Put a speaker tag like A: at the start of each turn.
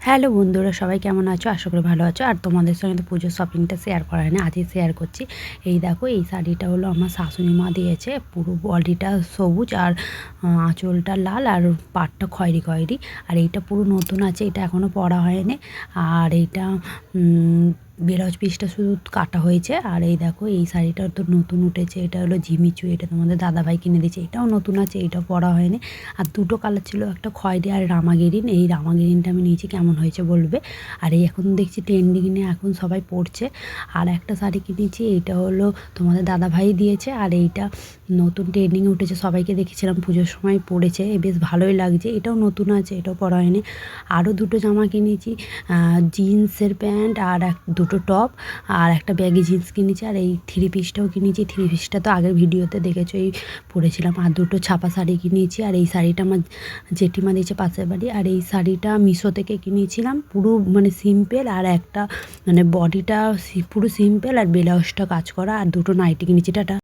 A: Hello বন্ধুরা, সবাই কেমন আছো? আশা করি ভালো আছো। আর তোমাদের সঙ্গে তো পুজোর শপিংটা শেয়ার করা হয়নি, আজই শেয়ার করছি। এই দেখো, এই শাড়িটা হলো আমার শাশুড়ি মা দিয়েছে। পুরো বডিটা সবুজ আর আঁচলটা লাল আর পাড়টা খয়েরি খয়েরি। আর এইটা পুরো নতুন আছে, এটা এখনও পরা হয়নি। আর এইটা ব্লাউজ পিসটা শুধু কাটা হয়েছে। আর এই দেখো, এই শাড়িটা তো নতুন উঠেছে, এটা হলো ঝিমিচু, এটা তোমাদের দাদাভাই কিনে দিয়েছে। এটাও নতুন আছে, এইটাও পরা হয়নি। আর দুটো কালার ছিল, একটা খয়েরি আর রামা গ্রিন। এই রামা গ্রিনটা আমি নিয়েছি, কেমন হয়েছে বলবে। আর এই এখন দেখছি ট্রেন্ডিংয়ে এখন সবাই পরছে। আর একটা শাড়ি কিনেছি, এইটা হলো তোমাদের দাদাভাই দিয়েছে। আর এইটা নতুন ট্রেন্ডিংয়ে উঠেছে, সবাইকে দেখেছিলাম পুজোর সময় পরেছে, বেশ ভালোই লাগছে। এটাও নতুন আছে, এটাও পরা হয়নি। আরও দুটো জামা কিনেছি, জিন্সের প্যান্ট আর দুটো টপ আর একটা ব্যাগি জিন্স কিনেছি। আর এই থ্রি পিসটাও কিনেছি, থ্রি পিসটা তো আগের ভিডিওতে দেখেছো, এই পরেছিলাম। আর দুটো ছাপা শাড়ি কিনেছি। আর এই শাড়িটা আমার জেঠিমা দিয়েছে পাশের বাড়ি। আর এই শাড়িটা মিশো থেকে কিনেছিলাম, পুরো মানে সিম্পল। আর একটা মানে বডিটা পুরো সিম্পল আর ব্লাউজটা কাজ করা। আর দুটো নাইটি কিনেছি। টাটা।